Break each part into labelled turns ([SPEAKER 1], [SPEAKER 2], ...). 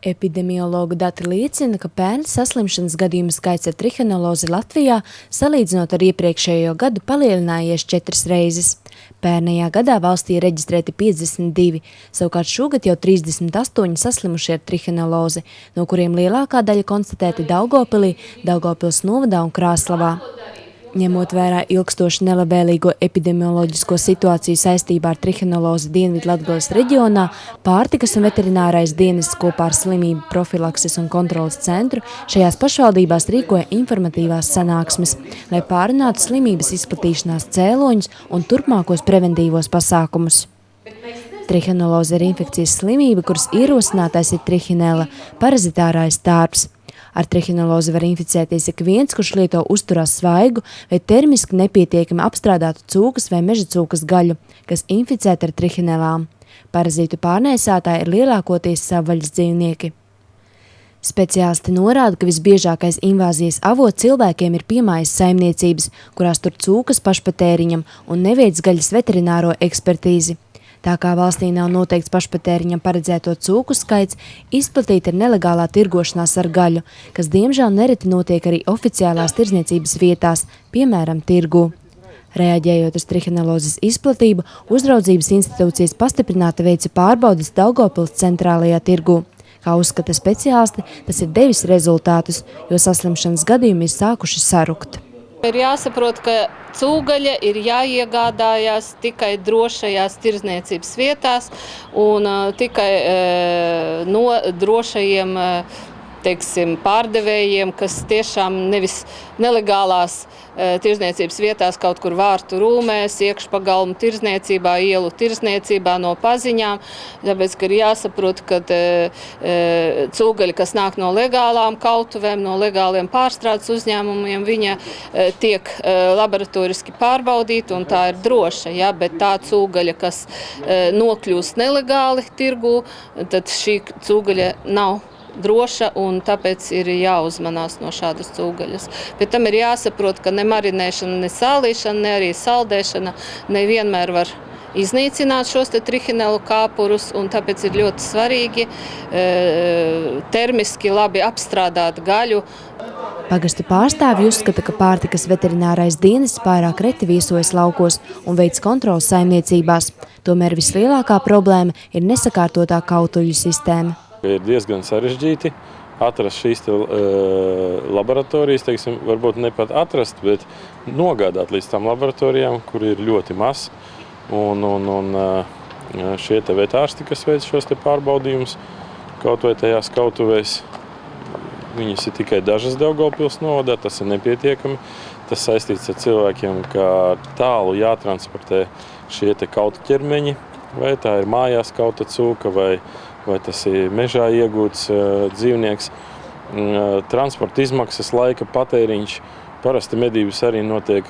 [SPEAKER 1] Epidemiologu dati liecina, ka pērn saslimšanas gadījumu skaits ar trihinelozi Latvijā, salīdzinot ar iepriekšējo gadu, palielinājies 4 reizes. Pērnējā gadā valstī reģistrēti 52, savukārt šogad jau 38 saslimušie ar trihinelozi, no kuriem lielākā daļa konstatēti Daugavpilī, Daugavpils novadā un Krāslavā. Ņemot vērā ilgstoši nelabvēlīgo epidemioloģisko situāciju saistībā ar trihinelozi Dienvidlatgales reģionā, Pārtikas un veterinārais dienests kopā ar Slimību profilakses un kontroles centru šajās pašvaldībās rīkoja informatīvās sanāksmes, lai pārunātu slimības izplatīšanās cēloņus un turpmākos preventīvos pasākumus. Trihineloze ir infekcijas slimība, kuras ierosinātais ir trihinela, parazitārais tārps. Ar trihinelozi var inficēties ik viens, kurš lieto uzturā svaigu vai termiski nepietiekami apstrādātu cūkas vai meža cūkas gaļu, kas inficēta ar trihinelām. Parazītu pārnēsātāji ir lielākoties savvaļas dzīvnieki. Speciālisti norāda, ka visbiežākais invāzijas avots cilvēkiem ir piemājas saimniecības, kurās tur cūkas pašpatēriņam un neveic gaļas veterināro ekspertīzi. Tā kā valstī nav noteikts pašpatēriņam paredzēto cūku skaits, izplatīta ir nelegālā tirgošanās ar gaļu, kas diemžēl nereti notiek arī oficiālās tirdzniecības vietās, piemēram, tirgū. Reaģējot uz trihinelozes izplatību, uzraudzības institūcijas pastiprināti veica pārbaudes Daugavpils centrālajā tirgū. Kā uzskata speciālisti, tas ir devis rezultātus, jo saslimšanas gadījumi ir sākuši sarukt.
[SPEAKER 2] Ir jāsaprot, ka cūgaļa ir jāiegādājās tikai drošajās tirdzniecības vietās un tikai no drošajiem pārdevējiem, kas tiešām nevis nelegālās tirdzniecības vietās kaut kur vārtu rūmēs, iekšpagalmu tirdzniecībā, ielu tirdzniecībā no paziņām. Tāpēc, ka ir jāsaprot, ka cūgaļa, kas nāk no legālām kautuvēm, no legāliem pārstrādes uzņēmumiem, viņa tiek laboratoriski pārbaudīta un tā ir droša. Ja? Bet tā cūgaļa, kas nokļūst nelegāli tirgū, tad šī cūgaļa nav droša un tāpēc ir jāuzmanās no šādas cūgaļas. Bet tam ir jāsaprot, ka ne marinēšana, ne sālīšana, ne arī saldēšana nevienmēr var iznīcināt šos trihinelu kāpurus, un tāpēc ir ļoti svarīgi termiski labi apstrādāt gaļu.
[SPEAKER 1] Pagastu pārstāvji uzskata, ka Pārtikas veterinārais dienests pārāk reti viesojas laukos un veic kontrolas saimniecībās. Tomēr vislielākā problēma ir nesakārtotā kautuļu sistēma.
[SPEAKER 3] Ir diezgan sarežģīti atrast šīs laboratorijas, varbūt ne pat atrast, bet nogādāt līdz tām laboratorijām, kur ir ļoti maz. Un šie vetārsti, kas veic šos pārbaudījumus, kaut vai tajās kautuvēs, viņas ir tikai dažas Daugavpils novadā, tas ir nepietiekami. Tas saistīts ar cilvēkiem, ka tālu jātransportē šie kautu ķermeņi, vai tā ir mājās kauta cūka, vai tas ir mežā iegūts dzīvnieks. Transporta izmaksas, laika patēriņš. Parasti medības arī notiek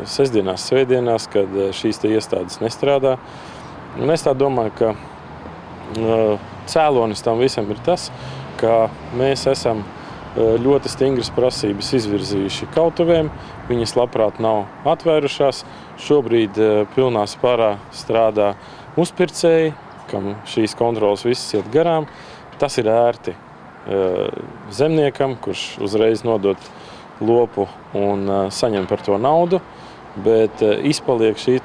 [SPEAKER 3] sestdienās, svētdienās, kad šīs iestādes nestrādā. Un es tā domāju, ka cēlonis tam visam ir tas, ka mēs esam ļoti stingras prasības izvirzījuši kautuvēm. Viņas labprāt nav atvērušās. Šobrīd pilnā spārā strādā uzpircēji, kam šīs kontrolas visas iet garām. Tas ir ērti zemniekam, kurš uzreiz nodod lopu un saņem par to naudu, bet izpaliek šī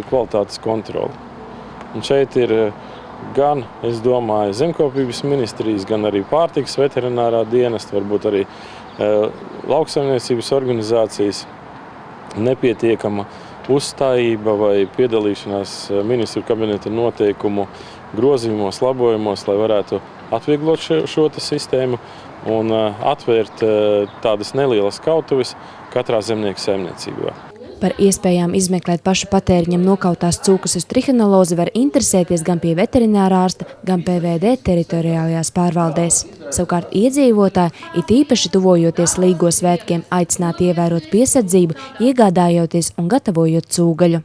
[SPEAKER 3] kvalitātes kontrole. Un šeit ir gan, es domāju, zemkopības ministrijas, gan arī Pārtikas veterinārā dienesta, varbūt arī lauksaimniecības organizācijas nepietiekama uzstājība vai piedalīšanās ministru kabineta noteikumu grozījumos, labojumos, lai varētu atvieglot šo sistēmu un atvērt tādas nelielas kautuves katrā zemnieka saimniecībā.
[SPEAKER 1] Par iespējām izmeklēt pašu patēriņam nokautās cūkas uz trihinelozi var interesēties gan pie veterinārārsta, gan PVD teritoriālajās pārvaldēs. Savukārt iedzīvotāji, it īpaši tuvojoties Līgo svētkiem, aicināti ievērot piesardzību, iegādājoties un gatavojot cūgaļu.